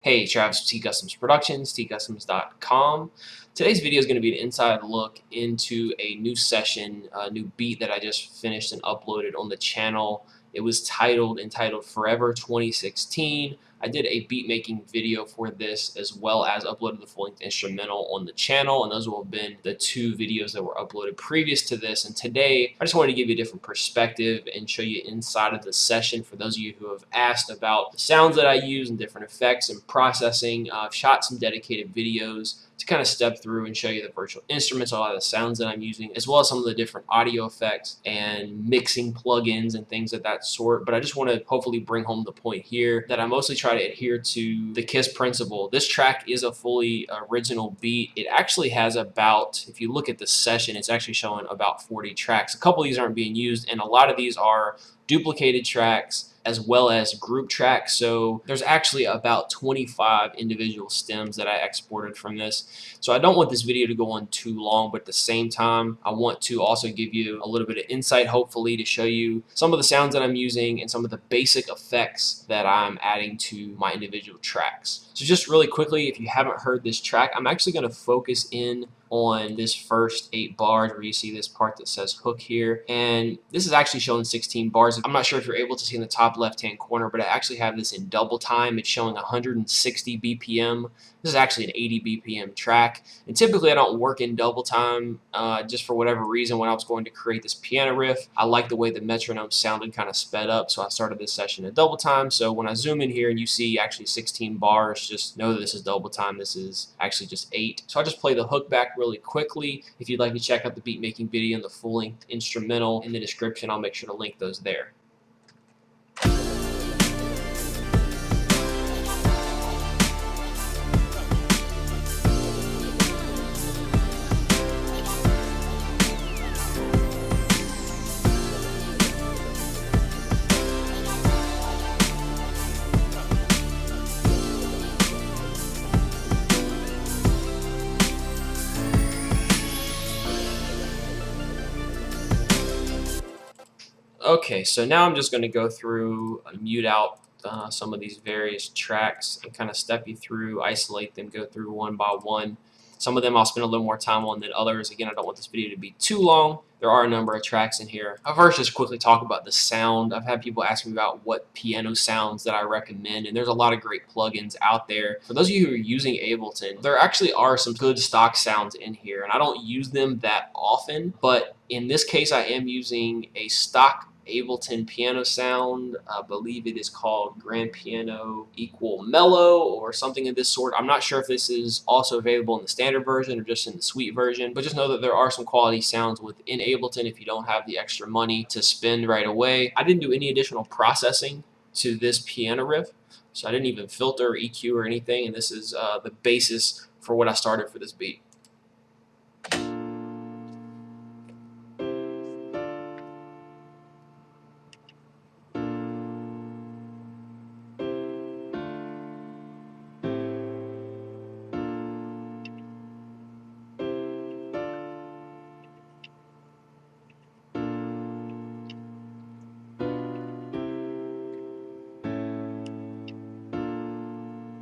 Hey, Travis with TCustomz Productionz, TCustomz.com. Today's video is going to be an inside look into a new session, a new beat that I just finished and uploaded on the channel. It was entitled Forever 2016. I did a beat making video for this as well as uploaded the full-length instrumental on the channel, and those will have been the two videos that were uploaded previous to this. And today I just wanted to give you a different perspective and show you inside of the session for those of you who have asked about the sounds that I use and different effects and processing. I've shot some dedicated videos to kind of step through and show you the virtual instruments, a lot of the sounds that I'm using, as well as some of the different audio effects and mixing plugins and things of that sort. But I just want to hopefully bring home the point here that I mostly try to adhere to the KISS principle. This track is a fully original beat. It actually has about, if you look at the session, it's actually showing about 40 tracks. A couple of these aren't being used, and a lot of these are duplicated tracks as well as group tracks. So there's actually about 25 individual stems that I exported from this. So I don't want this video to go on too long, but at the same time, I want to also give you a little bit of insight, hopefully, to show you some of the sounds that I'm using and some of the basic effects that I'm adding to my individual tracks. So just really quickly, if you haven't heard this track, I'm actually going to focus in on this first 8 bars where you see this part that says hook here, and this is actually showing 16 bars. I'm not sure if you're able to see in the top left hand corner, but I actually have this in double time. It's showing 160 BPM. This is actually an 80 BPM track, and typically I don't work in double time just for whatever reason. When I was going to create this piano riff, I like the way the metronome sounded kind of sped up, so I started this session at double time. So when I zoom in here and you see actually 16 bars, just know that this is double time. This is actually just 8. So I'll just play the hook back really quickly. If you'd like to check out the beat making video and the full-length instrumental in the description, I'll make sure to link those there. Okay, so now I'm just going to go through and mute out some of these various tracks and kind of step you through, isolate them, go through one by one. Some of them I'll spend a little more time on than others. Again, I don't want this video to be too long. There are a number of tracks in here. I'll first just quickly talk about the sound. I've had people ask me about what piano sounds that I recommend, and there's a lot of great plugins out there. For those of you who are using Ableton, there actually are some good stock sounds in here, and I don't use them that often, but in this case I am using a stock Ableton piano sound. I believe it is called Grand Piano Equal Mellow or something of this sort. I'm not sure if this is also available in the standard version or just in the suite version, but just know that there are some quality sounds within Ableton if you don't have the extra money to spend right away. I didn't do any additional processing to this piano riff, so I didn't even filter or EQ or anything, and this is the basis for what I started for this beat.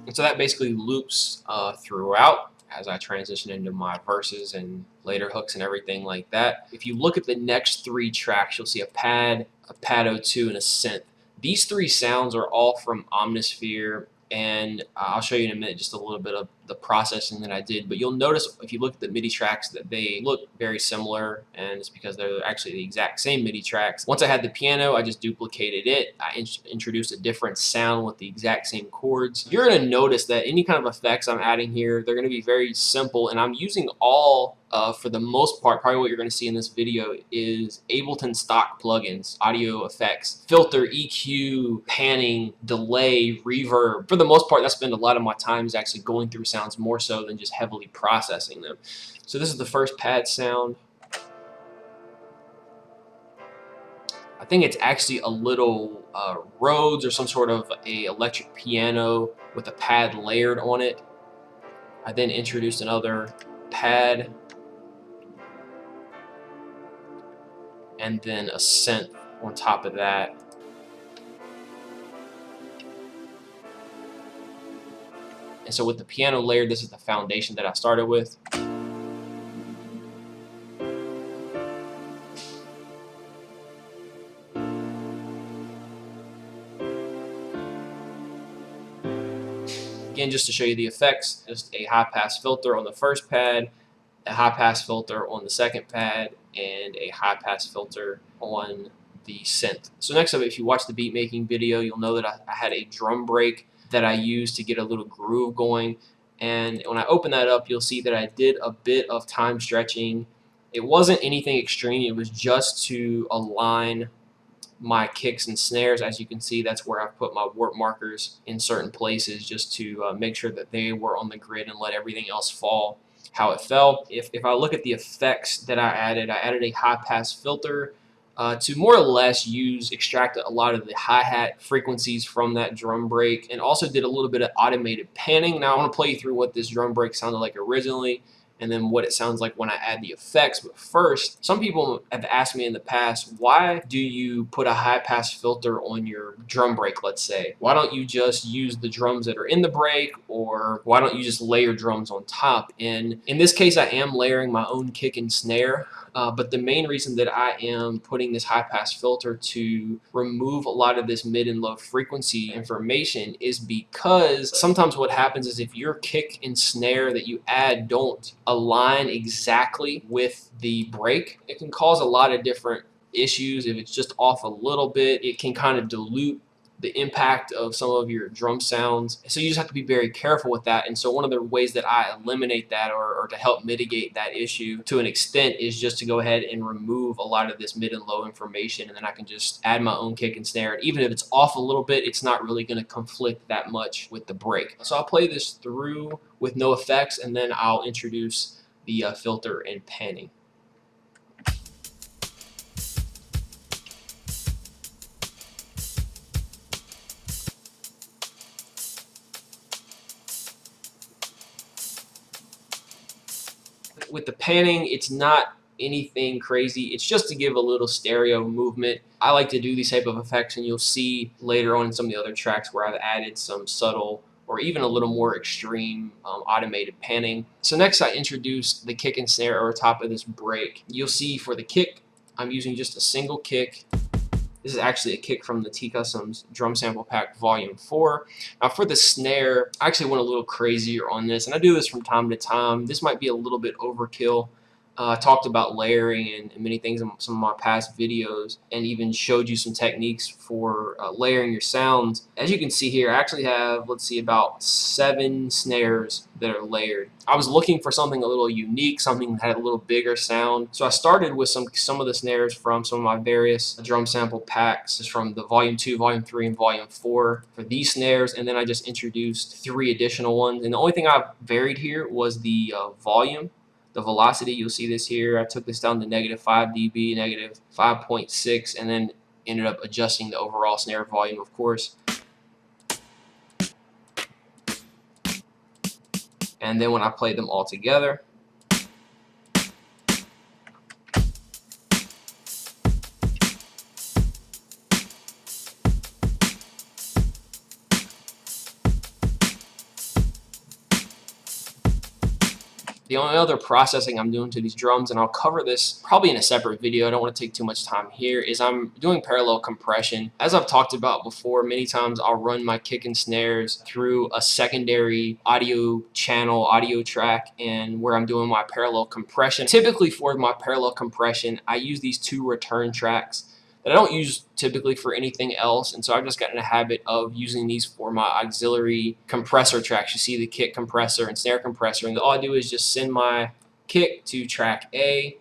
And so that basically loops throughout as I transition into my verses and later hooks and everything like that. If you look at the next 3 tracks, you'll see a pad, a pad 02, and a synth. These 3 sounds are all from Omnisphere, and I'll show you in a minute just a little bit of the processing that I did. But you'll notice if you look at the MIDI tracks that they look very similar, and it's because they're actually the exact same MIDI tracks. Once I had the piano, I just duplicated it. I introduced a different sound with the exact same chords. You're going to notice that any kind of effects I'm adding here, they're going to be very simple, and I'm using all for the most part, probably what you're going to see in this video is Ableton stock plugins, audio effects, filter, EQ, panning, delay, reverb. For the most part, I spend a lot of my time is actually going through sounds more so than just heavily processing them. So this is the first pad sound. I think it's actually a little Rhodes or some sort of a electric piano with a pad layered on it. I then introduced another pad, and then a synth on top of that. And so with the piano layer, this is the foundation that I started with. Again, just to show you the effects, just a high pass filter on the first pad, a high pass filter on the second pad, and a high pass filter on the synth. So next up, if you watch the beat making video, you'll know that I had a drum break that I used to get a little groove going. And when I open that up, you'll see that I did a bit of time stretching. It wasn't anything extreme. It was just to align my kicks and snares. As you can see, that's where I've put my warp markers in certain places, just to make sure that they were on the grid and let everything else fall how it fell. If I look at the effects that I added a high pass filter to more or less extract a lot of the hi-hat frequencies from that drum break, and also did a little bit of automated panning. Now I want to play you through what this drum break sounded like originally, and then what it sounds like when I add the effects. But first, some people have asked me in the past, why do you put a high pass filter on your drum break, let's say? Why don't you just use the drums that are in the break, or why don't you just layer drums on top? And in this case, I am layering my own kick and snare. But the main reason that I am putting this high pass filter to remove a lot of this mid and low frequency information is because sometimes what happens is if your kick and snare that you add don't align exactly with the break, it can cause a lot of different issues. If it's just off a little bit, it can kind of dilute the impact of some of your drum sounds. So you just have to be very careful with that. And so one of the ways that I eliminate that, or to help mitigate that issue to an extent, is just to go ahead and remove a lot of this mid and low information, and then I can just add my own kick and snare. And even if it's off a little bit, it's not really going to conflict that much with the break. So I'll play this through with no effects, and then I'll introduce the filter and panning. With the panning, it's not anything crazy. It's just to give a little stereo movement. I like to do these type of effects, and you'll see later on in some of the other tracks where I've added some subtle or even a little more extreme automated panning. So next, I introduced the kick and snare over top of this break. You'll see for the kick, I'm using just a single kick. This is actually a kick from the TCustomz Drum Sample Pack Volume 4. Now for the snare, I actually went a little crazier on this, and I do this from time to time. This might be a little bit overkill. I talked about layering and many things in some of my past videos, and even showed you some techniques for layering your sounds. As you can see here, I actually have, let's see, about 7 snares that are layered. I was looking for something a little unique, something that had a little bigger sound. So I started with some of the snares from some of my various drum sample packs. This is from the Volume 2, Volume 3, and Volume 4 for these snares, and then I just introduced 3 additional ones. And the only thing I've varied here was the volume. The velocity, you'll see this here. I took this down to -5 dB, -5.6, and then ended up adjusting the overall snare volume, of course. And then when I played them all together, the only other processing I'm doing to these drums, and I'll cover this probably in a separate video, I don't want to take too much time here, is I'm doing parallel compression. As I've talked about before, many times I'll run my kick and snares through a secondary audio channel, audio track, and where I'm doing my parallel compression. Typically for my parallel compression, I use these 2 return tracks that I don't use typically for anything else, and so I've just gotten a habit of using these for my auxiliary compressor tracks. You see the kick compressor and snare compressor, and all I do is just send my kick to track A,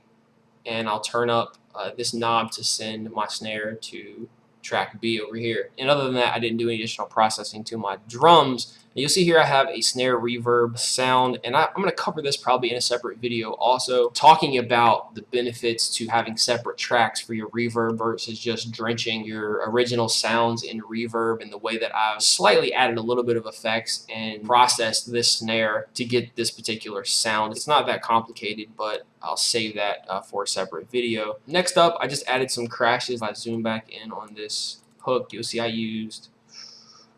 and I'll turn up this knob to send my snare to track B over here. And other than that, I didn't do any additional processing to my drums. And you'll see here I have a snare reverb sound, and I'm going to cover this probably in a separate video also, talking about the benefits to having separate tracks for your reverb versus just drenching your original sounds in reverb, and the way that I've slightly added a little bit of effects and processed this snare to get this particular sound. It's not that complicated, but I'll save that for a separate video. Next up, I just added some crashes. I zoom back in on this hook. You'll see I used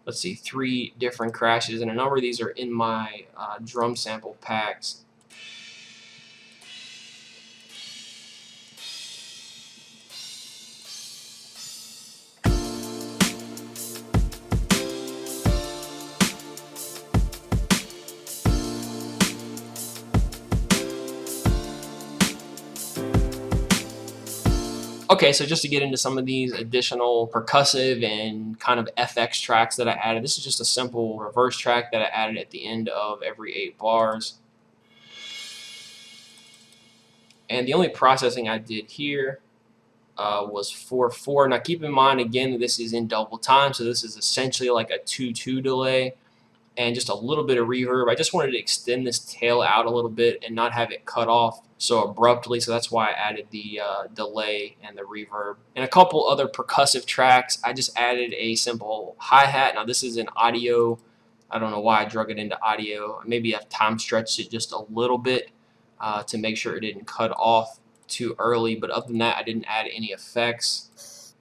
let's see, 3 different crashes, and a number of these are in my drum sample packs. Okay, so just to get into some of these additional percussive and kind of FX tracks that I added, this is just a simple reverse track that I added at the end of every 8 bars. And the only processing I did here was 4/4. Now keep in mind, again, this is in double time, so this is essentially like a 2/2 delay. And just a little bit of reverb. I just wanted to extend this tail out a little bit and not have it cut off so abruptly, so that's why I added the delay and the reverb. And a couple other percussive tracks, I just added a simple hi-hat. Now this is in audio. I don't know why I drug it into audio. Maybe I've time stretched it just a little bit to make sure it didn't cut off too early, but other than that, I didn't add any effects.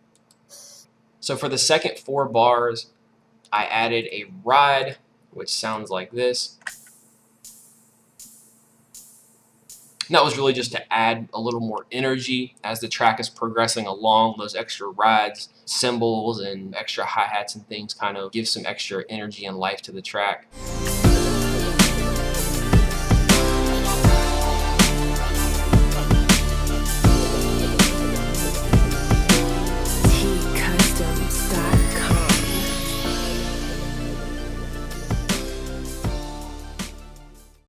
So for the second 4 bars, I added a ride, which sounds like this. And that was really just to add a little more energy as the track is progressing along. Those extra rides, cymbals, and extra hi-hats and things kind of give some extra energy and life to the track.